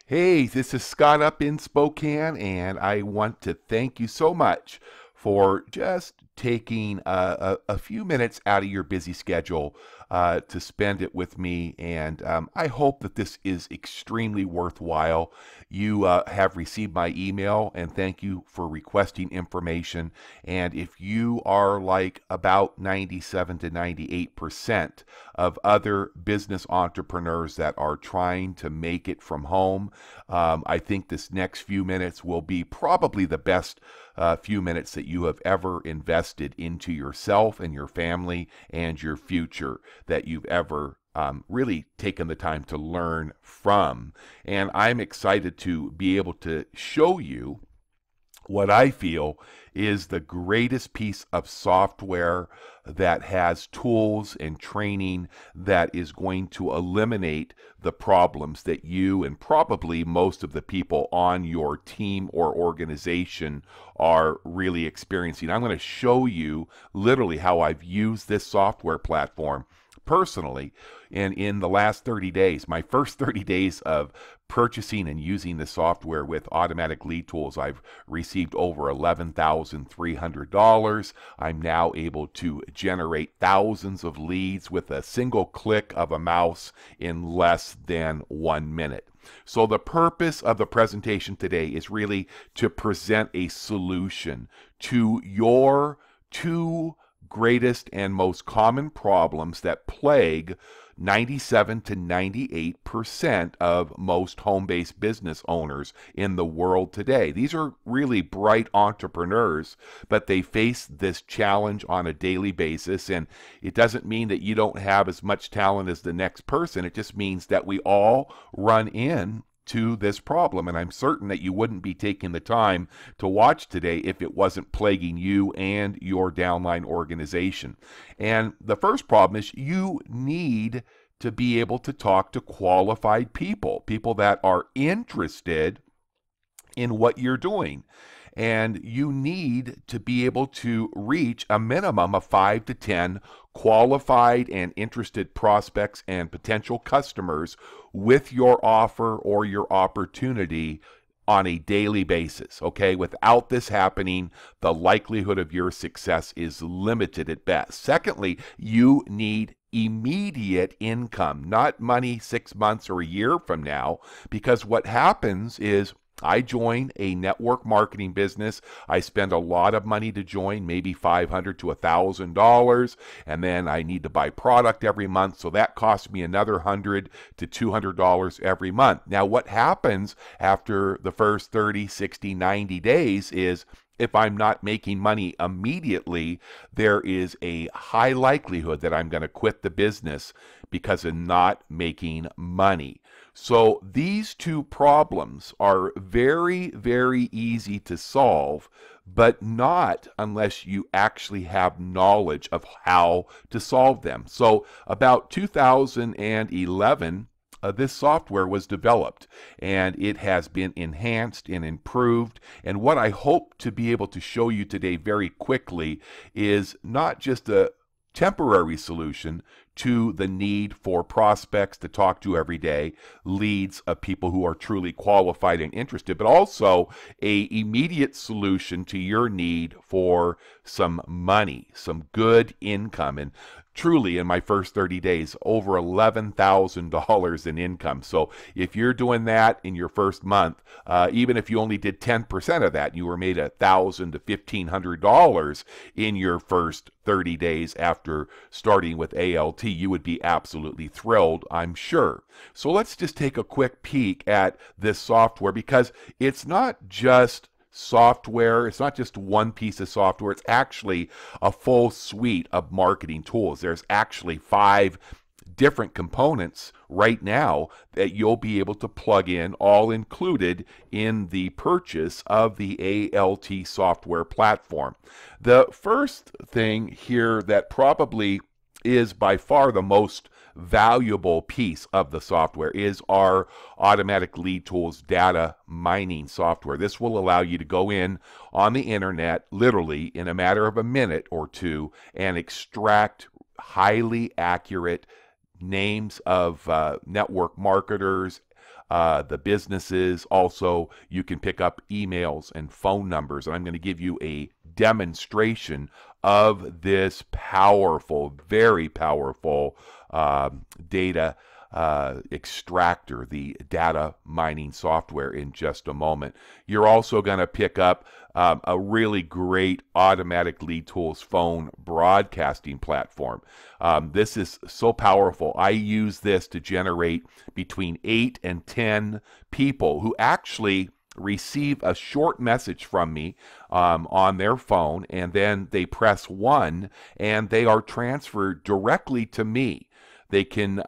Hey, this is Scott up in Spokane, and I want to thank you so much for just taking a few minutes out of your busy schedule to spend it with me. And I hope that this is extremely worthwhile. You have received my email, and thank you for requesting information. And if you are like about 97 to 98% of other business entrepreneurs that are trying to make it from home, I think this next few minutes will be probably the best few minutes that you have ever invested into yourself and your family and your future that you've ever really taken the time to learn from. And I'm excited to be able to show you what I feel is the greatest piece of software that has tools and training that is going to eliminate the problems that you and probably most of the people on your team or organization are really experiencing. I'm going to show you literally how I've used this software platform personally and in the last 30 days, my first 30 days of purchasing and using the software with Automatic Lead Tools, I've received over $11,300. I'm now able to generate thousands of leads with a single click of a mouse in less than 1 minute. So the purpose of the presentation today is really to present a solution to your two greatest and most common problems that plague 97 to 98% of most home-based business owners in the world today. These are really bright entrepreneurs, but they face this challenge on a daily basis. And it doesn't mean that you don't have as much talent as the next person. It just means that we all run in to this problem. And I'm certain that you wouldn't be taking the time to watch today if it wasn't plaguing you and your downline organization. And the first problem is you need to be able to talk to qualified people, people that are interested in what you're doing. And you need to be able to reach a minimum of 5 to 10 qualified and interested prospects and potential customers with your offer or your opportunity on a daily basis. Okay, without this happening, the likelihood of your success is limited at best. Secondly, you need immediate income, not money 6 months or a year from now, because what happens is I join a network marketing business. I spend a lot of money to join, maybe $500 to $1,000, and then I need to buy product every month, so that costs me another $100 to $200 every month. Now, what happens after the first 30, 60, 90 days is if I'm not making money immediately, there is a high likelihood that I'm going to quit the business because of not making money. So these two problems are very, very easy to solve, but not unless you actually have knowledge of how to solve them. So about 2011, this software was developed and it has been enhanced and improved. And what I hope to be able to show you today very quickly is not just a temporary solution to the need for prospects to talk to every day, leads of people who are truly qualified and interested, but also a immediate solution to your need for some money, some good income. And truly, in my first 30 days, over $11,000 in income. So if you're doing that in your first month, even if you only did 10% of that, you were made $1,000 to $1,500 in your first 30 days after starting with ALT, you would be absolutely thrilled, I'm sure. So let's just take a quick peek at this software, because it's not just software. It's not just one piece of software. It's actually a full suite of marketing tools. There's actually 5 different components right now that you'll be able to plug in, all included in the purchase of the ALT software platform. The first thing here that probably is by far the most valuable piece of the software is our Automatic Lead Tools data mining software. This will allow you to go in on the internet literally in a matter of a minute or two and extract highly accurate names of network marketers, the businesses. Also, you can pick up emails and phone numbers. And I'm going to give you a demonstration of this powerful, very powerful data extractor, the data mining software, in just a moment. You're also going to pick up a really great Automatic Lead Tools phone broadcasting platform. This is so powerful. I use this to generate between 8 and 10 people who actually receive a short message from me on their phone, and then they press 1 and they are transferred directly to me. They can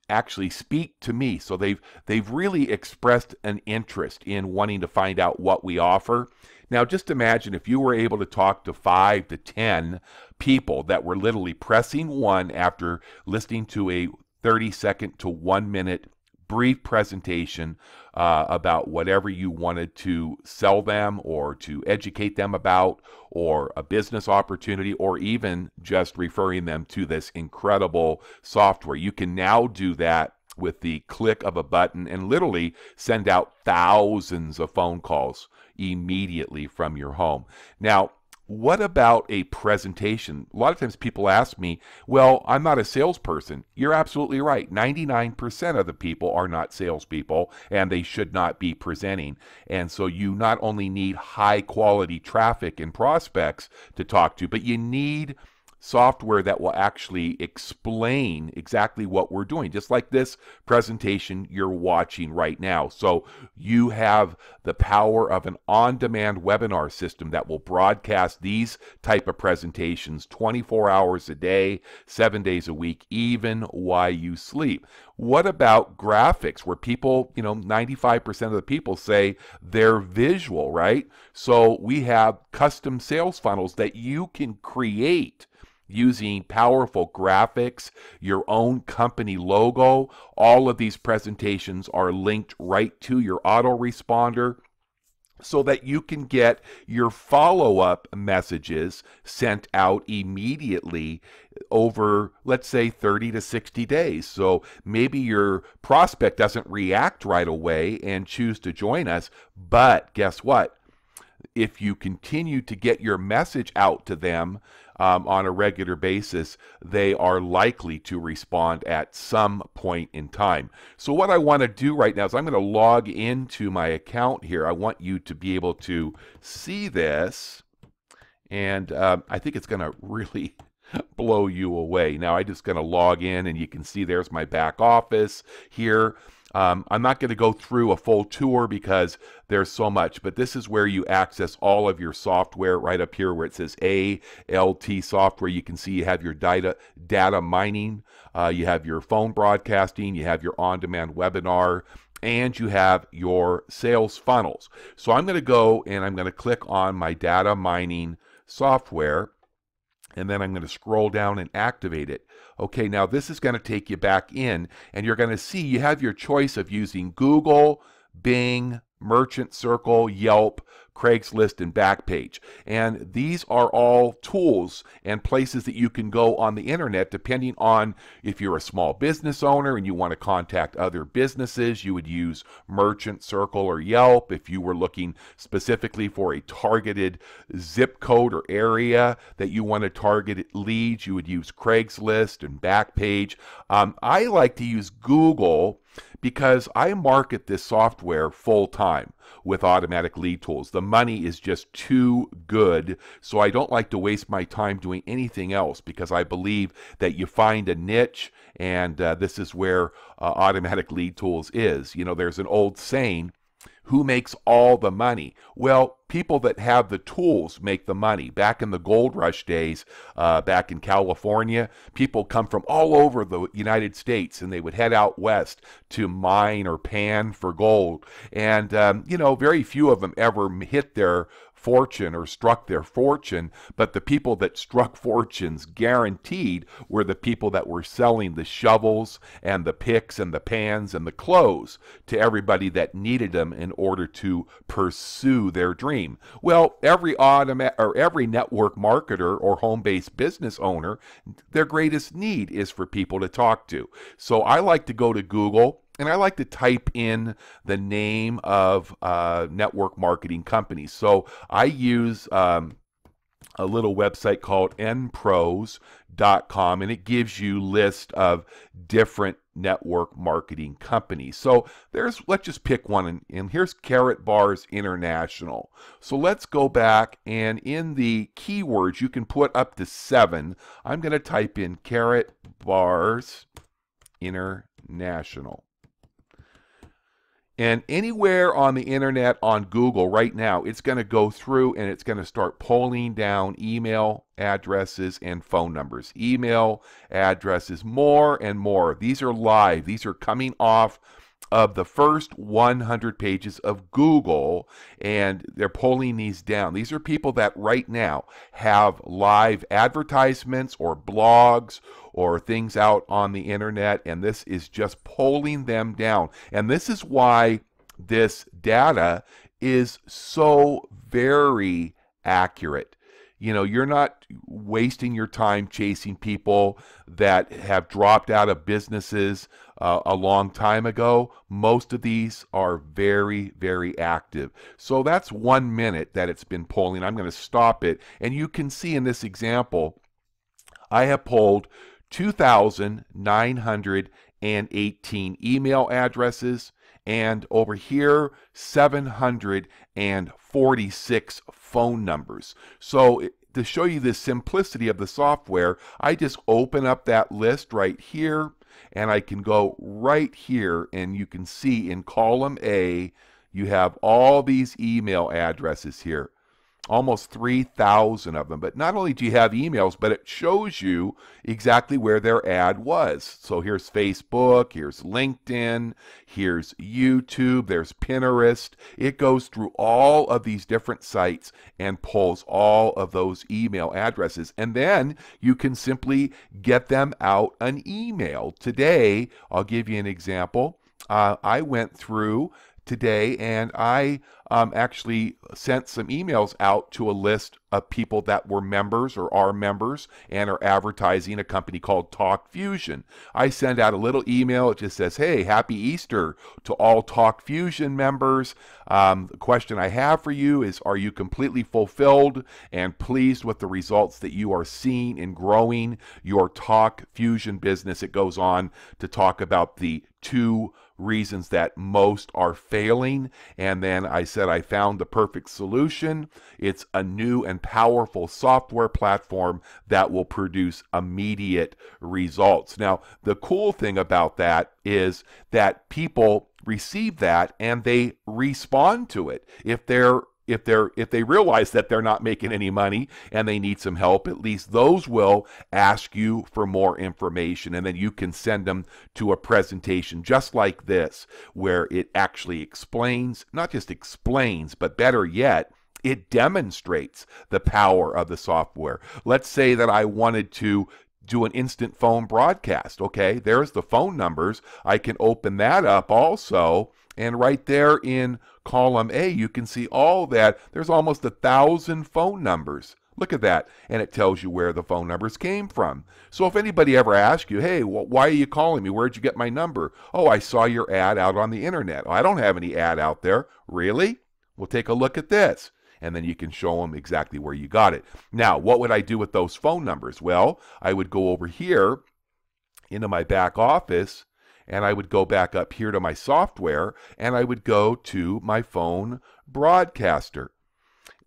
actually speak to me. So they've really expressed an interest in wanting to find out what we offer. Now, just imagine if you were able to talk to 5 to 10 people that were literally pressing 1 after listening to a 30-second to 1-minute brief presentation about whatever you wanted to sell them or to educate them about, or a business opportunity, or even just referring them to this incredible software. You can now do that with the click of a button and literally send out thousands of phone calls immediately from your home. Now, what about a presentation? A lot of times people ask me, well, I'm not a salesperson. You're absolutely right. 99% of the people are not salespeople, and they should not be presenting. And so you not only need high quality traffic and prospects to talk to, but you need software that will actually explain exactly what we're doing, just like this presentation you're watching right now. So you have the power of an on-demand webinar system that will broadcast these type of presentations 24 hours a day, 7 days a week, even while you sleep. What about graphics, where people, 95% of the people say they're visual, right? So we have custom sales funnels that you can create using powerful graphics, your own company logo. All of these presentations are linked right to your autoresponder, so that you can get your follow-up messages sent out immediately over, let's say, 30 to 60 days. So maybe your prospect doesn't react right away and choose to join us, but guess what? If you continue to get your message out to them on a regular basis, they are likely to respond at some point in time. So what I want to do right now is I'm going to log into my account here. I want you to be able to see this, and I think it's going to really blow you away. Now I'm just going to log in, and you can see there's my back office here. I'm not going to go through a full tour because there's so much, but this is where you access all of your software right up here where it says ALT software. You can see you have your data mining, you have your phone broadcasting, you have your on-demand webinar, and you have your sales funnels. So I'm going to go and I'm going to click on my data mining software, and then I'm going to scroll down and activate it. Okay, now this is going to take you back in, and you're going to see you have your choice of using Google, Bing, Merchant Circle, Yelp, Craigslist, and Backpage. And these are all tools and places that you can go on the internet depending on if you're a small business owner and you want to contact other businesses. You would use Merchant Circle or Yelp. If you were looking specifically for a targeted zip code or area that you want to target leads, you would use Craigslist and Backpage. I like to use Google because I market this software full time with Automatic Lead Tools. The money is just too good, so I don't like to waste my time doing anything else, because I believe that you find a niche, and this is where Automatic Lead Tools is. There's an old saying, who makes all the money? Well, people that have the tools make the money. Back in the gold rush days, back in California, people come from all over the United States, and they would head out west to mine or pan for gold. And, very few of them ever hit their fortune or struck their fortune, but the people that struck fortunes guaranteed were the people that were selling the shovels and the picks and the pans and the clothes to everybody that needed them in order to pursue their dream. Well, every network marketer or home-based business owner, their greatest need is for people to talk to. So I like to go to Google And I like to type in the name of network marketing companies. So I use a little website called npros.com, and it gives you list of different network marketing companies. So let's just pick one, and here's Karatbars International. So let's go back, and in the keywords you can put up to 7. I'm going to type in Karatbars International. And anywhere on the internet, on Google right now, it's going to go through and it's going to start pulling down email addresses and phone numbers. Email addresses, more and more. These are live. These are coming off of the first 100 pages of Google, and they're pulling these down. These are people that right now have live advertisements or blogs or things out on the internet, and this is just pulling them down. And this is why this data is so very accurate. You know, you're not wasting your time chasing people that have dropped out of businesses a long time ago. Most of these are very, very active. So that's 1 minute that it's been polling. I'm going to stop it. And you can see in this example, I have polled 2,918 email addresses, and over here 746 phone numbers. So to show you the simplicity of the software, I just open up that list right here, and I can go right here, and you can see in column A you have all these email addresses here. Almost 3,000 of them. But not only do you have emails, but it shows you exactly where their ad was. So here's Facebook, here's LinkedIn, here's YouTube, there's Pinterest. It goes through all of these different sites and pulls all of those email addresses. And then you can simply get them out an email. Today, I'll give you an example. I went through today, and I actually sent some emails out to a list of people that were members or are members and are advertising a company called Talk Fusion. I send out a little email. It just says, hey, happy Easter to all Talk Fusion members. The question I have for you is, are you completely fulfilled and pleased with the results that you are seeing in growing your Talk Fusion business? It goes on to talk about the 2 reasons that most are failing, and then I said I found the perfect solution. It's a new and powerful software platform that will produce immediate results. Now, the cool thing about that is that people receive that and they respond to it. If they realize that they're not making any money and they need some help, at least those will ask you for more information, and then you can send them to a presentation just like this, where it actually explains, not just explains, but better yet, it demonstrates the power of the software. Let's say that I wanted to do an instant phone broadcast. Okay, there's the phone numbers. I can open that up also, and right there in column A, you can see all that. There's almost 1,000 phone numbers. Look at that. And it tells you where the phone numbers came from. So if anybody ever asks you, hey, why are you calling me? Where'd you get my number? Oh, I saw your ad out on the internet. Oh, I don't have any ad out there. Really? Well, take a look at this. And then you can show them exactly where you got it. Now, what would I do with those phone numbers? Well, I would go over here into my back office, and I would go back up here to my software, and I would go to my phone broadcaster.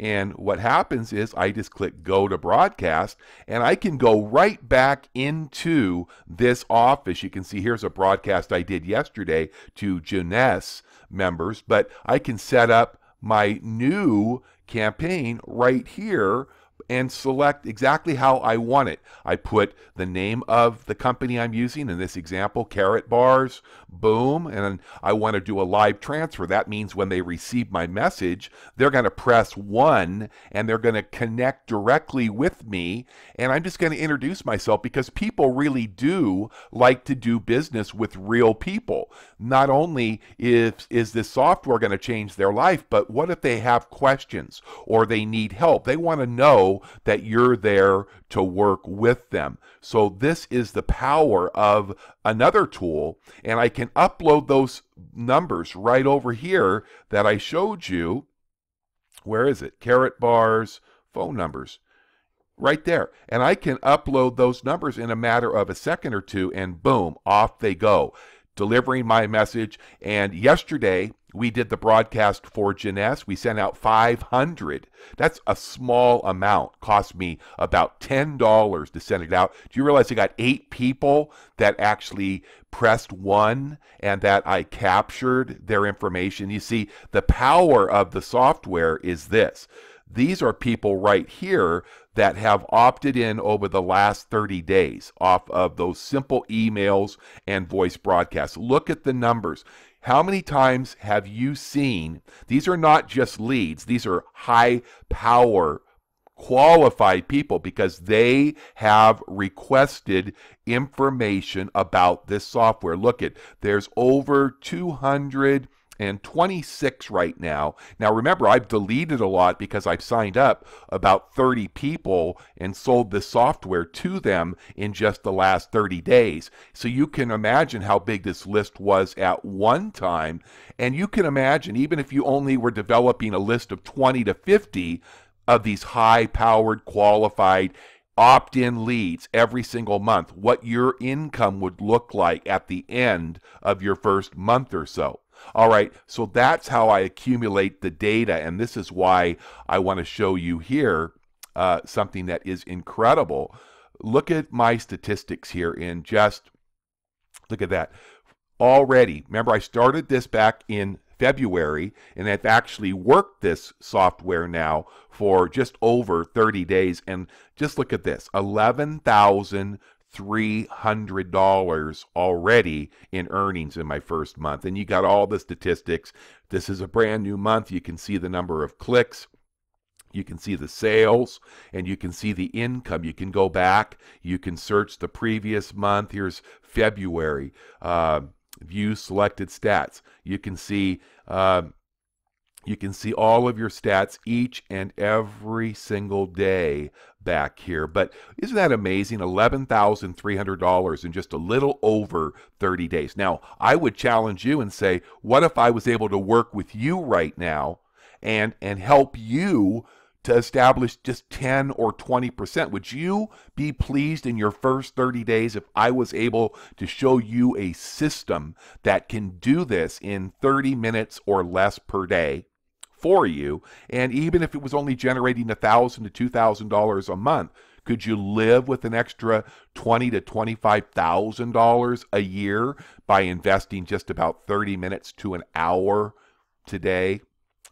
And what happens is I just click go to broadcast, and I can go right back into this office. You can see here's a broadcast I did yesterday to Jeunesse members, but I can set up my new campaign right here and select exactly how I want it. I put the name of the company I'm using, in this example, Karatbars, boom, and I want to do a live transfer. That means when they receive my message, they're going to press 1 and they're going to connect directly with me, and I'm just going to introduce myself, because people really do like to do business with real people. Not only is this software going to change their life, but what if they have questions or they need help? They want to know know that you're there to work with them. So this is the power of another tool, and I can upload those numbers right over here that I showed you. Where is it? Karatbars, phone numbers. Right there. And I can upload those numbers in a matter of a second or two, and boom, off they go, delivering my message. And yesterday, we did the broadcast for Jeunesse. We sent out 500. That's a small amount. Cost me about $10 to send it out. Do you realize I got 8 people that actually pressed 1 and that I captured their information? You see, the power of the software is this. These are people right here that have opted in over the last 30 days off of those simple emails and voice broadcasts. Look at the numbers. How many times have you seen, these are not just leads, these are high power qualified people because they have requested information about this software. Look at, there's over 226 right now. Now remember, I've deleted a lot because I've signed up about 30 people and sold this software to them in just the last 30 days. So you can imagine how big this list was at one time. And you can imagine, even if you only were developing a list of 20 to 50 of these high-powered, qualified, opt-in leads every single month, what your income would look like at the end of your first month or so. All right, so that's how I accumulate the data, and this is why I want to show you here something that is incredible. Look at my statistics here in just, look at that. Already, remember I started this back in February, and I've actually worked this software now for just over 30 days, and just look at this, $11,300 already in earnings in my first month. And you got all the statistics. This is a brand new month. You can see the number of clicks, you can see the sales, and you can see the income. You can go back, you can search the previous month. Here's February, view selected stats. You can see all of your stats each and every single day back here. But isn't that amazing? $11,300 in just a little over 30 days. Now, I would challenge you and say, what if I was able to work with you right now and help you to establish just 10 or 20%? Would you be pleased in your first 30 days if I was able to show you a system that can do this in 30 minutes or less per day for you? And even if it was only generating $1,000 to $2,000 a month, could you live with an extra $20,000 to $25,000 a year by investing just about 30 minutes to an hour today?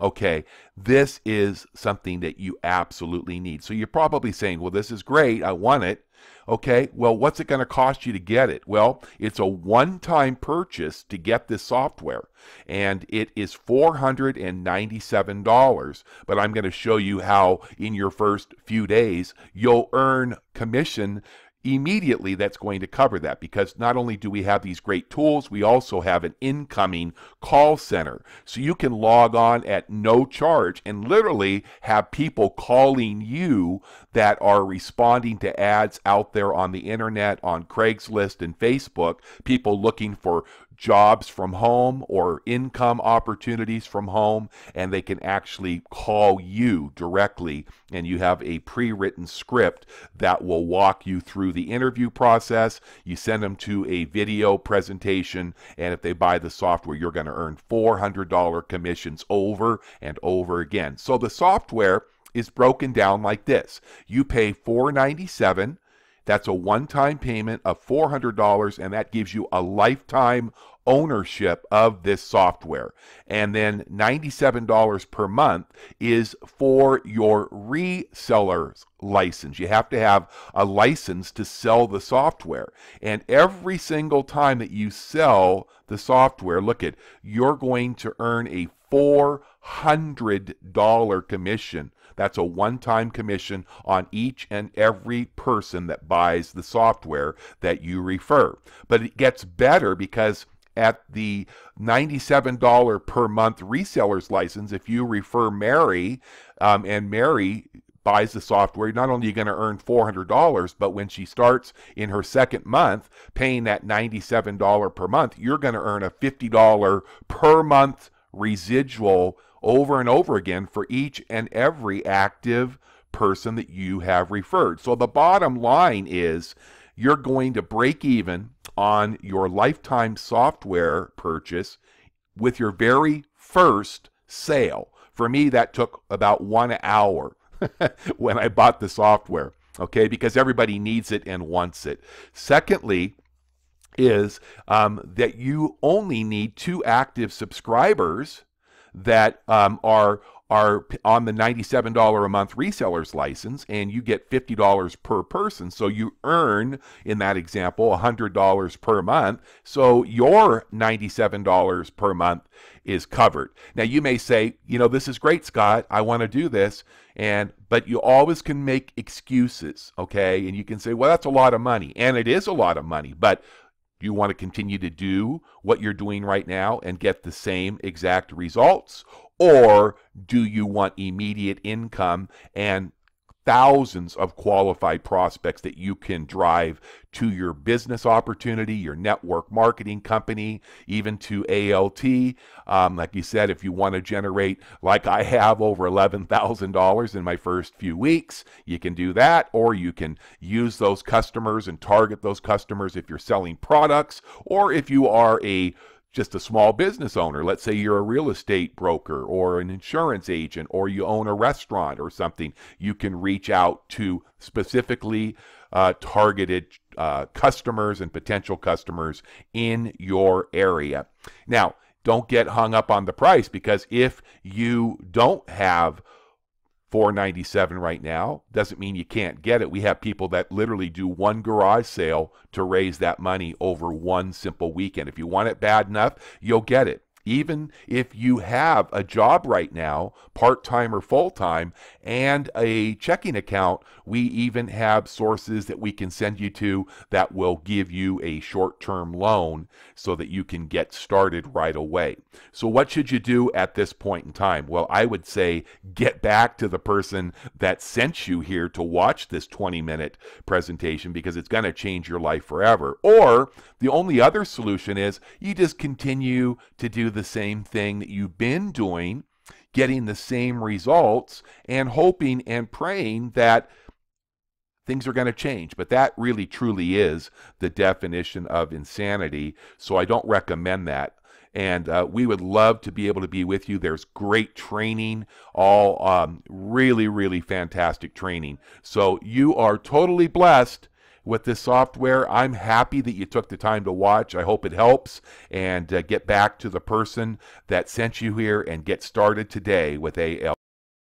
Okay, this is something that you absolutely need. So you're probably saying, well, this is great, I want it. Okay, well, what's it going to cost you to get it? Well, it's a one-time purchase to get this software, and it is $497. But I'm going to show you how in your first few days you'll earn commission immediately that's going to cover that, because not only do we have these great tools, we also have an incoming call center. So you can log on at no charge and literally have people calling you that are responding to ads out there on the internet, on Craigslist and Facebook, people looking for jobs from home or income opportunities from home, and they can actually call you directly, and you have a pre-written script that will walk you through the interview process. You send them to a video presentation, and if they buy the software, you're going to earn $400 commissions over and over again. So the software is broken down like this. You pay $497. That's a one-time payment of $400, and that gives you a lifetime ownership of this software. And then $97 per month is for your reseller's license. You have to have a license to sell the software. And every single time that you sell the software, look at, you're going to earn a $400 commission. That's a one-time commission on each and every person that buys the software that you refer. But it gets better, because at the $97 per month reseller's license, if you refer Mary, and Mary buys the software, not only are you going to earn $400, but when she starts in her second month paying that $97 per month, you're going to earn a $50 per month residual over and over again for each and every active person that you have referred. So the bottom line is you're going to break even on your lifetime software purchase with your very first sale. For me, that took about 1 hour when I bought the software, okay, because everybody needs it and wants it. Secondly, is that you only need 2 active subscribers that are on the $97 a month reseller's license, and you get $50 per person. So you earn, in that example, $100 per month. So your $97 per month is covered. Now you may say, you know, this is great, Scott, I want to do this, but you always can make excuses, okay? And you can say, well, that's a lot of money, and it is a lot of money, but you want to continue to do what you're doing right now and get the same exact results? Or do you want immediate income and thousands of qualified prospects that you can drive to your business opportunity, your network marketing company, even to ALT? Like you said, if you want to generate, like I have, over $11,000 in my first few weeks, you can do that, or you can use those customers and target those customers if you're selling products, or if you are just a small business owner. Let's say you're a real estate broker or an insurance agent, or you own a restaurant or something. You can reach out to specifically targeted customers and potential customers in your area. Now, don't get hung up on the price, because if you don't have $497 right now, doesn't mean you can't get it. We have people that literally do one garage sale to raise that money over one simple weekend. If you want it bad enough, you'll get it. Even if you have a job right now, part-time or full-time, and a checking account, we even have sources that we can send you to that will give you a short-term loan so that you can get started right away. So what should you do at this point in time? Well, I would say get back to the person that sent you here to watch this 20-minute presentation, because it's going to change your life forever. Or the only other solution is you just continue to do the same thing that you've been doing, getting the same results, and hoping and praying that things are going to change. But that really truly is the definition of insanity. So I don't recommend that. And we would love to be able to be with you. There's great training, all really, really fantastic training. So you are totally blessed with this software. I'm happy that you took the time to watch. I hope it helps. And get back to the person that sent you here and get started today with AL.